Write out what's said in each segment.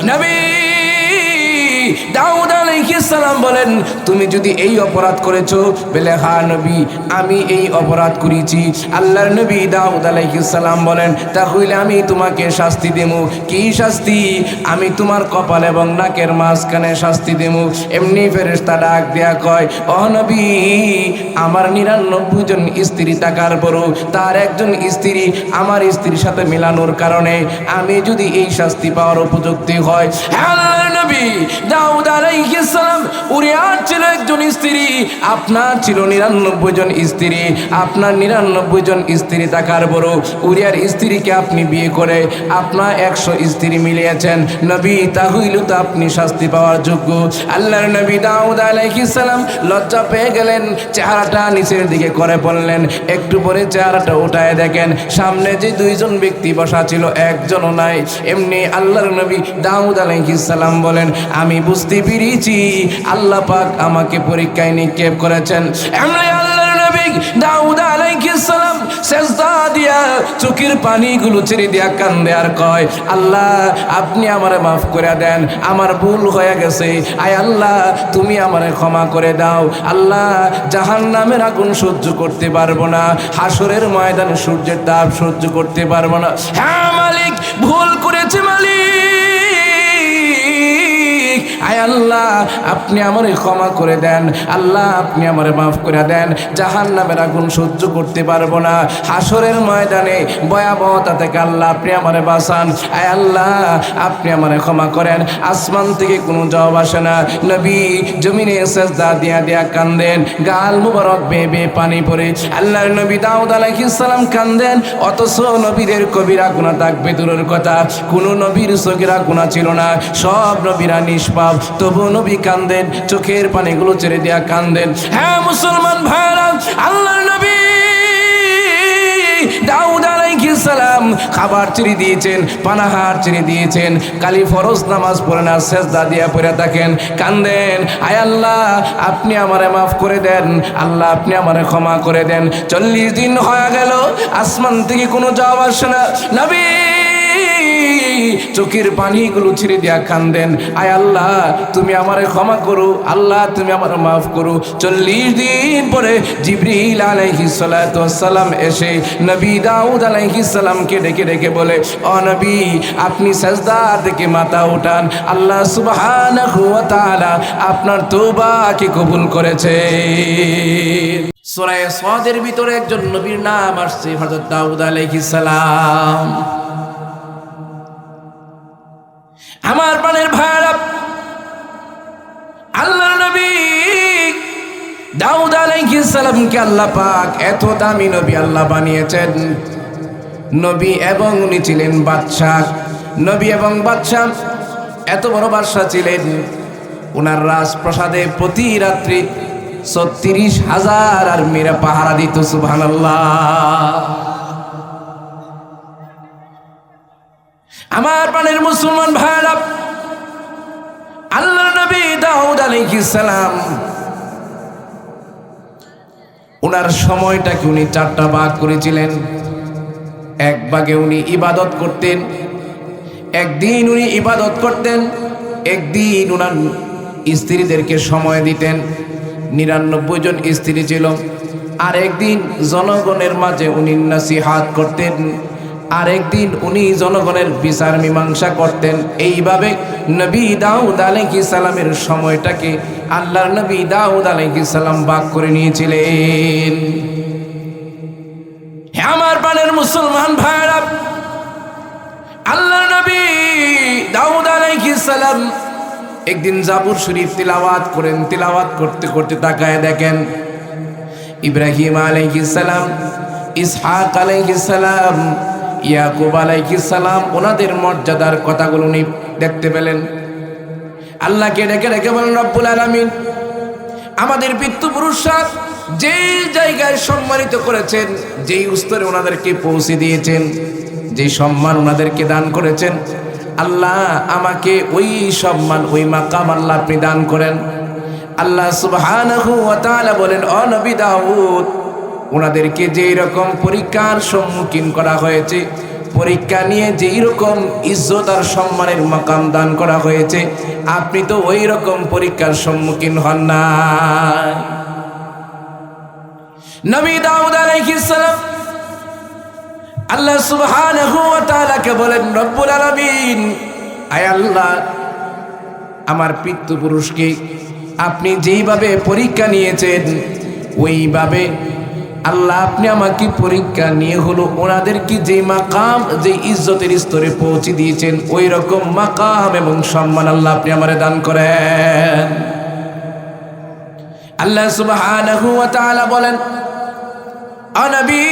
নবী দাউদ আলাইহিস সালাম বলেন, তুমি যদি এই অপরাধ করেছো, বলে হ্যাঁ নবী আমি এই অপরাধ করেছি। আল্লাহর নবী দাউদ আলাইহিস সালাম বলেন, তাহলে আমি তোমাকে শাস্তি দেবো। কি শাস্তি? আমি তোমার কপাল এবং নাকের মাঝখানে শাস্তি দেবো। এমনি ফেরেশতা ডাক দেয়া কয়, ও নবী, আমার 99 জন স্ত্রী থাকার পরও তার একজন স্ত্রী আমার স্ত্রীর সাথে মেলানোর কারণে আমি যদি এই শাস্তি পাওয়ার উপযুক্ত হয়, আল্লাহর নবী দাউদ আলাইহিস সালাম উরিয়ার ছিল একজন স্ত্রী, আপনার ছিল 99 জন স্ত্রী। আপনার 99 জন স্ত্রী থাকার পরও উরিয়ার স্ত্রীকে আপনি বিয়ে করে আপনার 100 স্ত্রী মিলিয়েছেন নবী, তাহলে তো আপনি শাস্তি পাওয়ার যোগ্য। আল্লাহর নবী দাউদ আলাইহিস সালাম লজ্জা পেয়ে গেলেন, চেহারাটা নিচের দিকে করে পড়লেন। একটু পরে চেহারাটা উঠায় দেখেন সামনে যে 2 জন ব্যক্তি বসা ছিল একজনও নাই। এমনি আল্লাহর নবী দাউদ আলাইহিস সালাম বলেন, আমি বুঝতে পেরেছি আল্লাহ পাক আমাকে পরীক্ষায় নিক্ষেপ করেছেন। এমনি আল্লাহর নবী দাউদ আলাইহিস সালাম সেজদা দিয়া চোখের পানিগুলো ছেড়ে দিয়া কান্দে আর কয়, আল্লাহ আপনি আমারে মাফ করে দেন, আমার ভুল হয়ে গেছে। আয় আল্লাহ তুমি আমারে ক্ষমা করে দাও। আল্লাহ জাহান্নামের আগুন সহ্য করতে পারবো না, হাসরের ময়দানে সূর্যের তাপ সহ্য করতে পারবো না। হ্যাঁ মালিক, ভুল করেছে মালিক। আয় আল্লাহ আপনি আমারে ক্ষমা করে দেন, আল্লাহ আপনি আমারে মাফ করে দেন, জাহান্নামের আগুন সহ্য করতে পারবো না, হাসরের ময়দানে ভয়াবহতা থেকে আল্লাহ আপনি আমারে বাঁচান। আয় আল্লাহ আপনি আমারে ক্ষমা করেন। আসমান থেকে কোনো জবাব আসে না। নবী জমিনে সেজদা দিয়া দিয়া কান্দেন, গাল মুবারক বেয়ে বেয়ে পানি পড়ে। আল্লাহর নবী দাউদ আলাইহিস সালাম কান্দেন, অথচ নবীদের কবিরা গুনাহ থাকবে দূরের কথা, কোনো নবীর সগীরা গুনাহ ছিল না, সব নবীরা নিষ্পাপ, তবু নবী কান্দেন, চোখের পানিগুলো ছেড়ে দিয়া কান্দেন। হ্যাঁ মুসলমান ভাইরা, আল্লাহর নবী দাউদ আলাইহিস সালাম খাবার ছেড়ে দিয়েছেন, পানাহার ছেড়ে দিয়েছেন, কালি ফরজ নামাজ পড়ে না, সেজদা দিয়া পড়ে থাকেন, কান্দেন, আয় আল্লাহ আপনি আমারে মাফ করে দেন, আল্লাহ আপনি আমারে ক্ষমা করে দেন। 40 দিন হয়ে গেল, আসমান থেকে কোনো জবাব আসে না। নবী চোখের পানিগুলো ছেড়ে দিয়া কান্দেন, আয় আল্লাহ তুমি আমারে ক্ষমা করো, আল্লাহ তুমি আমারে মাফ করো। 40 দিন পরে জিবরিল আলাইহিস সালাতু ওয়াস সালাম এসে নবী দাউদ আলাইহিস সালামকে ডেকে ডেকে বলে, ও নবী আপনি সাজদা থেকে মাথা উঠান, আল্লাহ সুবহানাহু ওয়া তাআলা আপনার তওবাকে কবুল করেছে। সূরা সাদের ভিতরে একজন নবীর নাম আসছে, হযরত দাউদ আলাইহিস সালাম। আমার প্রাণের ভাইরা, আল্লাহর নবী দাউদ আলাইহিস সালামকে আল্লাহ পাক এত দামি নবী আল্লাহ বানিয়েছেন। নবী এবং উনি ছিলেন বাদশাহ, নবী এবং বাদশাহ, এত বড় বাদশাহ ছিলেন, ওনার রাজপ্রাসাদে প্রতি রাত্রি 36,000 আর্মিরা পাহারা দিত। সুবহানাল্লাহ। আমার প্রাণের মুসলমান ভাইরা, আল্লাহর নবী দাউদ আলাইহিস সালাম ওনার সময়টাকে উনি 4টা ভাগ করেছিলেন। এক ভাগে উনি ইবাদত করতেন, একদিন উনি ইবাদত করতেন, একদিন উনার স্ত্রীদেরকে সময় দিতেন, 99 জন স্ত্রী ছিল। আর একদিন জনগণের মাঝে উনি নসিহত করতেন, আরেকদিন উনি জনগণের বিচার মীমাংসা করতেন। এইভাবে নবী দাউদ আলাইহিস সালামের সময়টাকে আল্লাহর নবী দাউদ আলাইহিস সালাম ভাগ করে নিয়েছিলেন। হে আমার প্রাণের মুসলমান ভাইরা, আল্লাহর নবী দাউদ আলাইহিস সালাম একদিন জাবুর শরীফ তিলাওয়াত করেন, তিলাওয়াত করতে করতে তাকায় দেখেন ইব্রাহিম আলাইহিস সালাম, ইসহাক আলাইহিস সালাম, ইয়াকুব আলাইহিস সালাম, ওনাদের মর্যাদার কথাগুলো উনি দেখতে পেলেন। আল্লাহকে ডেকে ডেকে বলেন, রব্বুল আলামিন আমাদের পিতৃপুরুষরা যেই জায়গায় সম্মানিত করেছেন, যেই স্তরে ওনাদেরকে পৌঁছে দিয়েছেন, যেই সম্মান ওনাদেরকে দান করেছেন, আল্লাহ আমাকে ওই সম্মান, ওই মাকাম আল্লাহ আপনি দান করেন। আল্লাহ সুবহানাহু ওয়া তাআলা বলেন, ও নবী দাউদ, ওনাদেরকে যেই রকম পরীক্ষার সম্মুখীন করা হয়েছে, পরীক্ষা নিয়ে যেই রকম ইজ্জত আর সম্মানের মাকাম দান করা হয়েছে, আপনি তো ওই রকম পরীক্ষার সম্মুখীন হন না। নবী দাউদ আলাইহিস সালাম আল্লাহ সুবহানাহু ওয়া তাআলাকে বলেন, রব্বুল আলামিন, আয় আল্লাহ, আমার পিতৃপুরুষকে আপনি যেইভাবে পরীক্ষা নিয়েছেন ওইভাবে আল্লাহ আপনি আমাকে পরীক্ষা নিয়ে হলো ওনাদেরকে যে মাকাম, যে ইজ্জতের স্তরে পৌঁছে দিয়েছেন, ওই রকম মাকাম এবং সম্মান আল্লাহ আপনি আমারে দান করেন। আল্লাহ সুবহানাহু ওয়া তাআলা বলেন, ও নবী,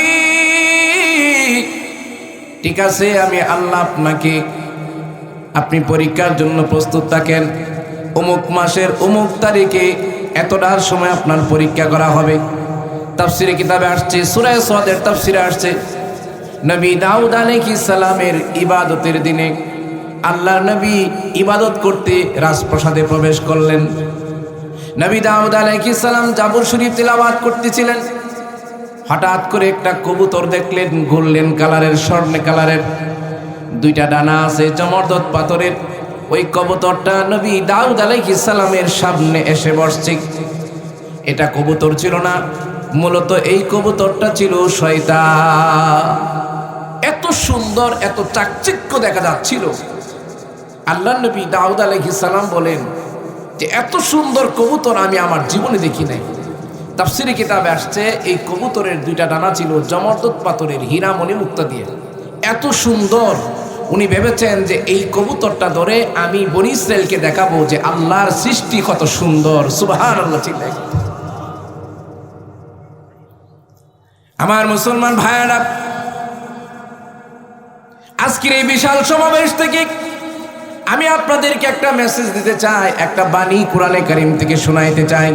ঠিক আছে, আমি আল্লাহ আপনাকে, আপনি পরীক্ষার জন্য প্রস্তুত থাকেন। অমুক মাসের অমুক তারিখে এতটার সময় আপনার পরীক্ষা করা হবে। তাফসিরে কিতাবে আসছে, সূরা সাদের তাফসিরে আসছে, নবী দাউদ আলাইহিস সালামের ইবাদতের দিনে আল্লাহর নবী ইবাদত করতে রাজপ্রাসাদে প্রবেশ করলেন। নবী দাউদ আলাইহিস সালাম জাবুর শরীফ তিলাওয়াত করতেছিলেন। হঠাৎ করে একটা কবুতর দেখলেন, গোল্ডেন কালারের, স্বর্ণ কালারের, দুইটা ডানা আছে, জমরদত পাথরের। ওই কবুতরটা নবী দাউদ আলাইহিস সালামের সামনে এসে বসছে। এটা কবুতর ছিল না, মূলত এই কবুতরটা ছিল শয়তান। এত সুন্দর, এত চাকচিক্য দেখা যাচ্ছিল। আল্লাহর নবী দাউদ আলাইহিস সালাম বলেন যে এত সুন্দর কবুতর আমি আমার জীবনে দেখি নাই। তাফসিরে কিতাবে আসছে, এই কবুতরের দুইটা ডানা ছিল জমরদত পাথরের, হীরা মণি মুক্তা দিয়ে। এত সুন্দর, উনি ভেবেছেন যে এই কবুতরটা ধরে আমি বনী ইসরাইলকে দেখাবো যে আল্লাহর সৃষ্টি কত সুন্দর। সুবহানাল্লাহ। চিল্লায় আমার মুসলমান ভাইয়েরা, আজকের এই বিশাল সমাবেশ থেকে আমি আপনাদেরকে একটা মেসেজ দিতে চাই, একটা বাণী কোরআনে কারীম থেকে শোনাইতে চাই।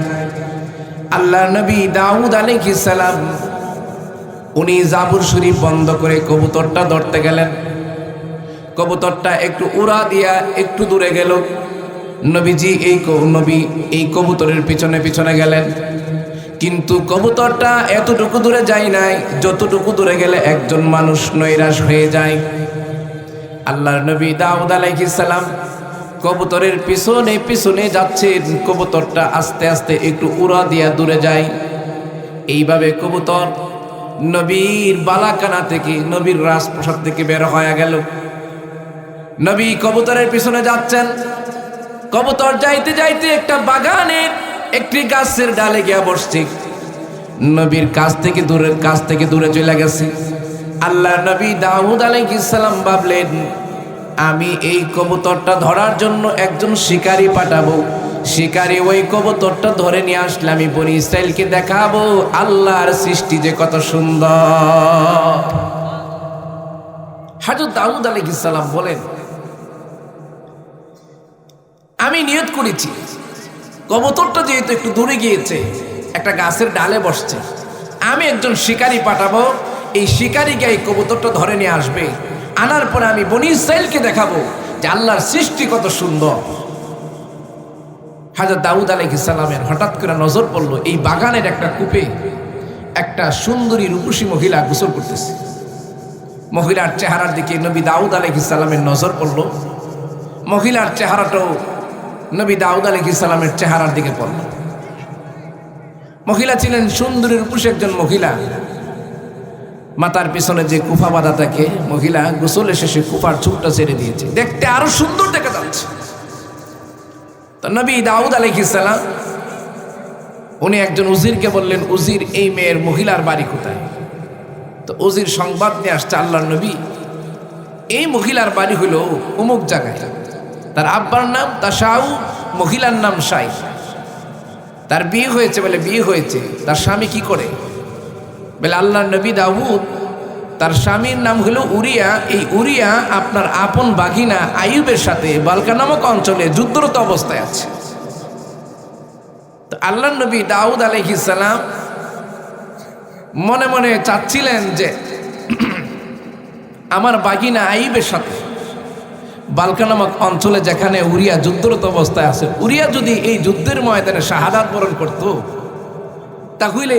আল্লাহর নবী দাউদ আলাইহিস সালাম উনি জাবুর শরীফ বন্ধ করে কবুতরটা ধরতে গেলেন। কবুতরটা একটু উড়া দিয়া একটু দূরে গেল। নবীজি এই কবুতরের পিছনে পিছনে গেলেন, কিন্তু কবুতরটা এতটুকু দূরে যায় নাই যতটুকু দূরে গেলে একজন মানুষ নৈরাশ হয়ে যায়। আল্লাহর নবী দাউদ আলাইহিস সালাম কবুতরের পিছনে পিছনে যাচ্ছেন। কবুতরটা আস্তে আস্তে একটু উড়া দিয়া দূরে যায়। এইভাবে কবুতর নবীর বালাকানা থেকে, নবীর রাজপ্রাসাদ থেকে বের হয়ে গেল। নবী কবুতরের পিছনে যাচ্ছেন। কবুতর যাইতে যাইতে একটা বাগানের একটি গাছের ডালে গিয়া বসছে। নবীর কাছ থেকে দূরে চলে গেছে। আল্লাহ নবী দাউদ আলাইহিস সালাম ভাবলেন, আমি এই কবুতরটা ধরার জন্য একজন শিকারী পাঠাবো। শিকারী ওই কবুতরটা ধরে নিয়ে আসলে আমি বনী ইসরাইলকে দেখাবো আল্লাহর সৃষ্টি যে কত সুন্দর। হযরত দাউদ আলাইহিস সালাম বলেন, আমি নিয়ত করেছি কবুতরটা যেহেতু একটু দূরে গিয়েছে, একটা গাছের ডালে বসছে, আমি একজন শিকারী পাঠাবো। এই শিকারীকে এই কবুতরটা ধরে নিয়ে আসবে, আনার পরে আমি বনী ইসরাইলকে দেখাবো যে আল্লাহর সৃষ্টি কত সুন্দর। হযরত দাউদ আলাইহিস সালামের হঠাৎ করে নজর পড়ল, এই বাগানের একটা কূপে একটা সুন্দরী রূপসী মহিলা গোসল করতেছে। মহিলার চেহারার দিকে নবী দাউদ আলাইহিস সালামের নজর পড়ল। মহিলার চেহারাটাও নবী দাউদ আলাইহিস সালামের চেহারার দিকে পড়ল। মহিলা ছিলেন সুন্দরী রূপসী একজন মহিলা। মাথার পিছনে যে কুফা বাঁধা থাকে, মহিলা গোসলে শেষে কুফার চুপটা ছেড়ে দিয়েছে, দেখতে আরো সুন্দর দেখা যাচ্ছে। তো নবী দাউদ আলাইহিস সালাম উনি একজন উজিরকে বললেন, উজির, এই মেয়ের মহিলার বাড়ি কোথায়? তো উজির সংবাদ নিয়ে আসছে, আল্লাহর নবী, এই মহিলার বাড়ি হলো অমুক জায়গায়। তার আব্বার নাম তাশাউ, মহিলার নাম শাই। তার বিয়ে হয়েছে বলে বিয়ে হয়েছে। তার স্বামী কি করে বলে, আল্লাহর নবী দাউদ, তার স্বামীর নাম হলো উরিয়া। এই উরিয়া আপনার আপন বাগিনা আইয়ুবের সাথে বালকা নামক অঞ্চলে যুদ্ধরত অবস্থায় আছে। তো আল্লাহর নবী দাউদ আলাইহিস সালাম মনে মনে চাচ্ছিলেন যে আমার বাগিনা আইয়ুবের সাথে বালকা নামক অঞ্চলে যেখানে উরিয়া যুদ্ধরত অবস্থায় আছে, উরিয়া যদি এই যুদ্ধের ময়দানে শাহাদাত বরণ করত, তাহলে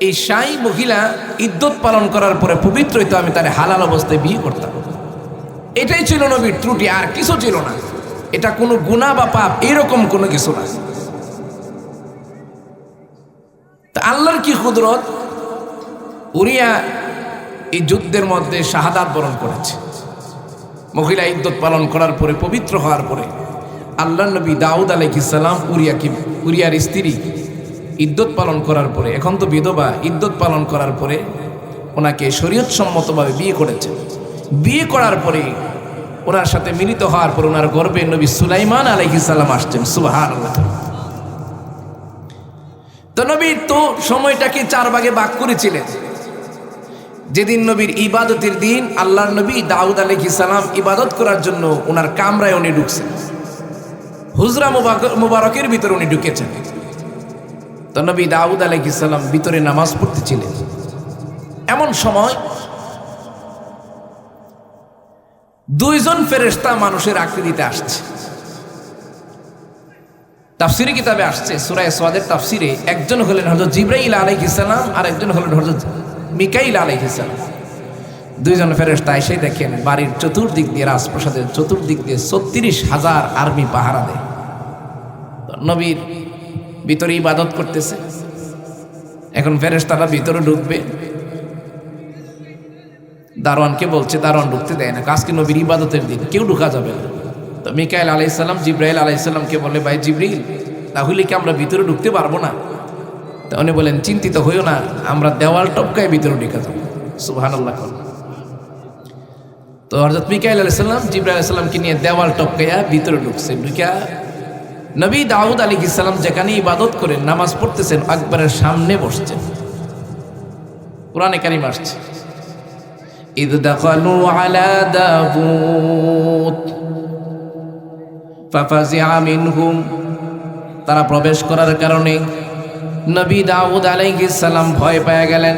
এই শাই মহিলা ইদ্যত পালন করার পরে পবিত্র হইতো, আমি তার হালাল অবস্থায় বিয়ে করতাম। এটাই ছিল নবীর ত্রুটি, আর কিছু ছিল না। এটা কোনো গুনাহ বা পাপ এরকম কোনো কিছু না। তা আল্লাহর কি কুদরত, উরিয়া এই যুদ্ধের মধ্যে শাহাদাত বরণ করেছে। মহিলা ইদ্যত পালন করার পরে পবিত্র হওয়ার পরে আল্লাহর নবী দাউদ আলাইহিস সালাম উরিয়ার স্ত্রী ইদ্যত পালন করার পরে, এখন তো বিধবা, ইদ্যত পালন করার পরে ওনাকে শরীয়তসম্মতভাবে বিয়ে করেছেন। বিয়ে করার পরে ওনার সাথে মিলিত হওয়ার পর ওনার গর্ভে নবী সুলাইমান আলাইহিস সালাম আসছেন। সুবহানাল্লাহ। তো নবীর তো সময়টাকে 4 ভাগে ভাগ করেছিলেন। যেদিন নবীর ইবাদতের দিন, আল্লাহর নবী দাউদ আলাইহিস সালাম ইবাদত করার জন্য ওনার কামরায় উনি ঢুকছেন, হুজরা মুবারকের ভিতরে উনি ঢুকেছেন। তো নবী দাউদ আলাইহিস সালাম ভিতরে নামাজ পড়তেছিলেন। এমন সময় 2 জন ফেরেশতা মানুষের আকৃতিতে আসছে। তাফসিরে কিতাবে আসছে, সূরা সাদের তাফসিরে, একজন হলেন হযরত জিবরাইল আলাইহিস সালাম আর একজন হলেন হযরত মিকাইল আলাইহিস সালাম। 2 জন ফেরেশতা এসে দেখেন বাড়ির চতুর্দিক দিয়ে, রাজপ্রাসাদের চতুর্দিক দিয়ে 36,000 আর্মি পাহারা দেয়। নবীর ভিতরে ইবাদত করতেছে। এখন ফেরেশতারা ভিতরে ঢুকবে, দারোয়ানকে বলছে, দারোয়ান ঢুকতে দেয় না, আজকে নবীর ইবাদতের দিন, কেউ ঢুকা যাবে না। তো মিকাইল আলাইহিস সালাম জিবরাইল আলাইহিস সালামকে বলে, ভাই জিবরিল, তাহলে কি আমরা ভিতরে ঢুকতে পারবো না? তো উনি বলেন, চিন্তিত হইও না, আমরা দেওয়াল টপকায় ভিতরে ঢুকে যাবো। সুবহানাল্লাহ। তো হযরত মিকাইল আলাইহিস সালাম জিবরাইল আলাইহিস সালামকে নিয়ে দেওয়াল টপকায়া ভিতরে ঢুকছে। ঢুকা নবী দাউদ আলাইহিস সালাম যেখানে ইবাদত করেন, নামাজ পড়তেছেন, আকবরের সামনে বসছেন। কোরআনে কারীম আসছে, ইয দাখালু আলা দাউদ ফাফাজিআ মিনহুম, তারা প্রবেশ করার কারণে নবী দাউদ আলাইহিস সালাম ভয় পেয়ে গেলেন।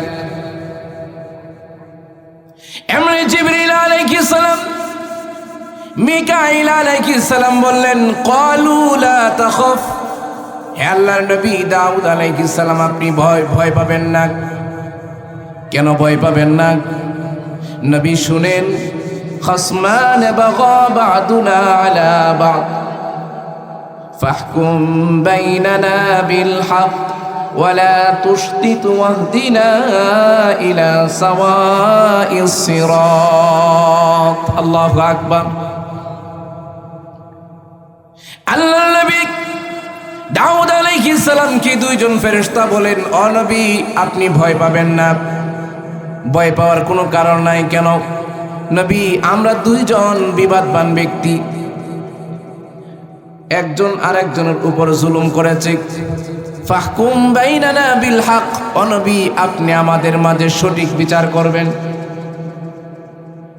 এমনি জিবরিল আলাইহিস সালাম মিকাইল আলাইহিস সালাম বললেন, ক্বালু লা তাখাফ, হে আল্লাহর নবী দাউদ আলাইহিস সালাম, আপনি ভয় পাবেন না। কেন ভয় পাবেন না? নবী শুনেন, খাসমান বাগা বা'দুনা আলা বা'দ ফাহকুম বাইনানা বিল হক ওয়ালা তুশতিত ওয়াহদিনা ইলা সাওয়াইস সিরাত। আল্লাহু আকবার। আল্লাহর নবী দাউদ আলাইহিস সালামকে 2 জন ফেরেশতা বলেন, ও নবী, আপনি ভয় পাবেন না, ভয় পাওয়ার কোনো কারণ নাই। কেন? নবী, আমরা 2 জন বিবাদবান ব্যক্তি, একজন আরেকজনের উপর জুলুম করেছে। ফাহকুম বাইনানা বিল হক, ও নবী, আপনি আমাদের মাঝে সঠিক বিচার করবেন।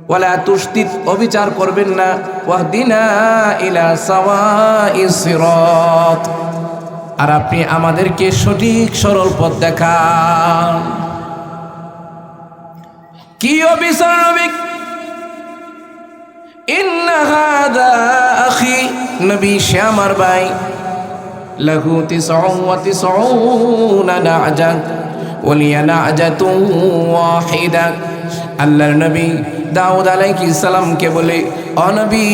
ওয়ালা তুশতিত, অবিচার করবেন না। ওয়াহদিনা ইলা সাওয়াইস সিরাত, আর আপনি আমাদেরকে সঠিক সরল পথ দেখান। কি অবিচার নবী? ইন্না হাযা আখি, নবী, সে আমার ভাই, লাহু 99 না'জা ওয়া লিয়া না'জাতুন ওয়াহিদা। আল্লাহর নবী দাউদ আলাইহিস সালামকে বলে, ও নবী,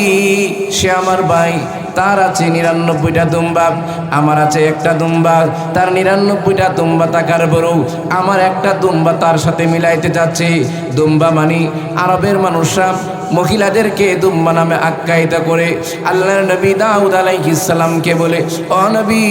সে আমার ভাই, তার আছে 99টা দুম্বা, আমার আছে একটা দুম্বা। তার 99টা দুম্বা থাকার পরেও আমার একটা দুম্বা তার সাথে মিলাইতে যাচ্ছে। দুম্বা মানে আরবের মানুষরা মহিলাদেরকে দুম্বা নামে আখ্যায়িত করে। আল্লাহর নবী দাউদ আলাইহিস সালামকে বলে, ও নবী,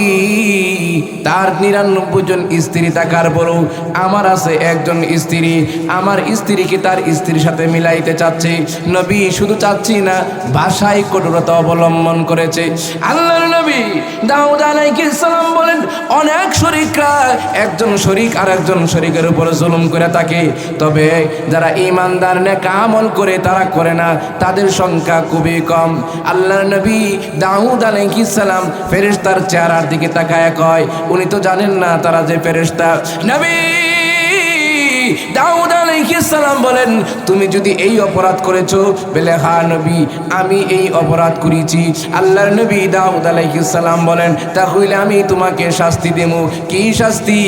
তার 99 জন স্ত্রী থাকার পরেও আমার আছে একজন স্ত্রী, আমার স্ত্রীকে তার স্ত্রীর সাথে মিলাইতে চাচ্ছে। নবী শুধু চাচ্ছি না, ভাষায় কঠোরতা অবলম্বন করেছে। আল্লাহর নবী দাউদ আলাইহিস সালাম বলেন, অনেক শরীকরা একজন শরীক আর একজন শরীকের উপর জুলুম করে থাকে, তবে যারা ঈমানদার নেক আমল করে তারা করে না, তাদের সংখ্যা খুবই কম। আল্লাহর নবী দাউদ আলাইহিস সালাম ফেরেশতার চেহারার দিকে তাকায় কয়, উনি তো জানেন না তারা যে ফেরেশতা। নবী দাউদ আলাইহিস আলাইহিস সালাম বলেন, তুমি যদি এই অপরাধ করেছো, বলে হ্যাঁ নবী আমি এই অপরাধ করেছি। আল্লাহর নবী দাউদ আলাইহিস সালাম বলেন, তাহলে আমি তোমাকে শাস্তি দেব। কি শাস্তি?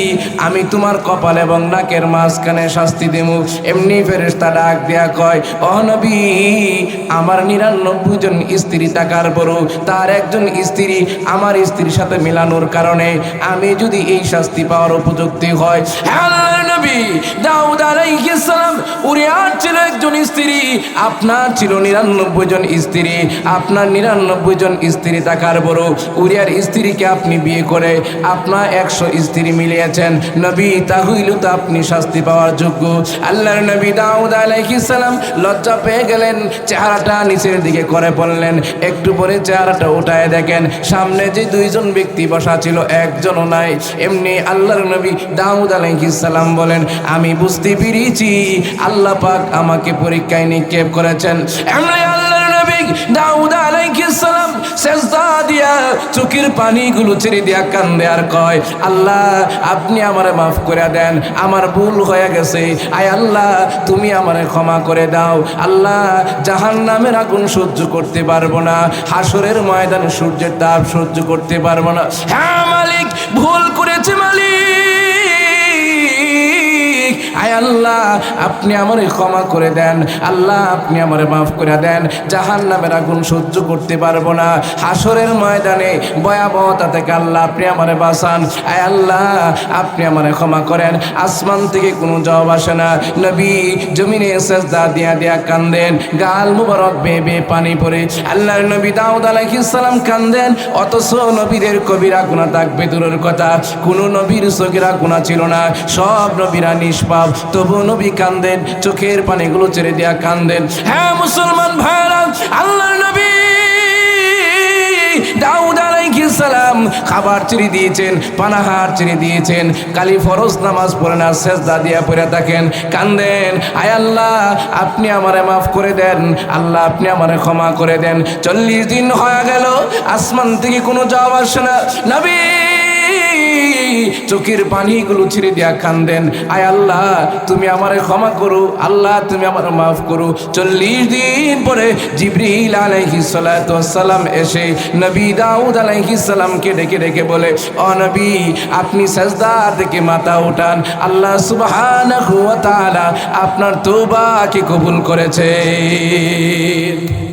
আমি তোমার কপাল এবং নাকের মাঝখানে শাস্তি দেব। এমনি ফেরেশতা ডাক দেয়া কয়, ও নবী, আমার 99 জন স্ত্রী থাকার পরও তার একজন স্ত্রী আমার স্ত্রীর সাথে মেলানোর কারণে আমি যদি এই শাস্তি পাওয়ার উপযুক্ত হয়, আল্লাহর নবী দাউদ আলাইহিস সালাম উরিয়ার ছিল একজন স্ত্রী, আপনার ছিল 99 জন স্ত্রী। আপনার 99 জন স্ত্রী থাকার পরও উরিয়ার স্ত্রীকে আপনি বিয়ে করে আপনার 100 স্ত্রী মিলিয়েছেন নবী, তাহলে তো আপনি শাস্তি পাওয়ার যোগ্য। আল্লাহর নবী দাউদ আলাইহিস সালাম লজ্জা পেয়ে গেলেন, চেহারাটা নিচের দিকে করে বললেন। একটু পরে চেহারাটা উঠায় দেখেন সামনে যে 2 জন ব্যক্তি বসা ছিল একজনও নাই। এমনি আল্লাহর নবী দাউদ আলাইহিস সালাম বলেন, আমি বুঝতে পেরেছি আল্লাহ পাক আমাকে পরীক্ষায় নিক্ষেপ করেছেন। এমনি আল্লাহর নবী দাউদ আলাইহিস সালাম সেজদা দিয়া চোখের পানিগুলো ছেড়ে দিয়া কান্দে আর কয়, আল্লাহ আপনি আমারে মাফ করে দেন, আমার ভুল হয়ে গেছে। আয় আল্লাহ তুমি আমারে ক্ষমা করে দাও। আল্লাহ জাহান্নামের আগুন সহ্য করতে পারবো না, হাসরের ময়দানে সূর্যের তাপ সহ্য করতে পারবো না। হ্যাঁ মালিক, ভুল করেছে মালিক। আয় আল্লাহ আপনি আমারে ক্ষমা করে দেন, আল্লাহ আপনি আমারে মাফ করে দেন, জাহান্নামের আগুন সহ্য করতে পারবো না, হাসরের ময়দানে ভয়াবহতা থেকে আল্লাহ আপনি আমারে বাঁচান। আয় আল্লাহ আপনি আমারে ক্ষমা করেন। আসমান থেকে কোনো জবাব আসে না। নবী জমিনে সেজদা দিয়া দিয়া কান্দেন, গাল মুবারক বেয়ে বেয়ে পানি পড়ে। আল্লাহর নবী দাউদ আলাইহিস সালাম কান্দেন, অথচ নবীদের কবিরা গুনাহ থাকবে দূরের কথা, কোনো নবীর সগীরা গুনাহ ছিল না, সব নবীরা নিষ্পাপ, তবু নবী কান্দেন, চোখের পানিগুলো ছেড়ে দিয়া কান্দেন। হ্যাঁ মুসলমান ভাইরা, আল্লাহর নবী দাউদ আলাইহিস সালাম খাবার ছেড়ে দিয়েছেন, পানাহার ছেড়ে দিয়েছেন, খালি ফরজ নামাজ পড়ে না, সেজদা দিয়া পড়ে থাকেন, কান্দেন, আয় আল্লাহ আপনি আমারে মাফ করে দেন, আল্লাহ আপনি আমারে ক্ষমা করে দেন। 40 দিন হয়ে গেল, আসমান থেকে কোনো জবাব আসে না। নবী চোখের পানিগুলো ছেড়ে দিয়া কান্দেন, আয় আল্লাহ তুমি আমারে ক্ষমা করো, আল্লাহ তুমি আমারে মাফ করো। 40 দিন পরে জিবরিল আলাইহিস সালাতু ওয়াস সালাম এসে নবী দাউদ আলাইহিস সালামকে ডেকে ডেকে বলে, ও নবী আপনি সাজদা থেকে মাথা উঠান, আল্লাহ সুবহানাহু ওয়া তাআলা আপনার তওবাকে কবুল করেছে।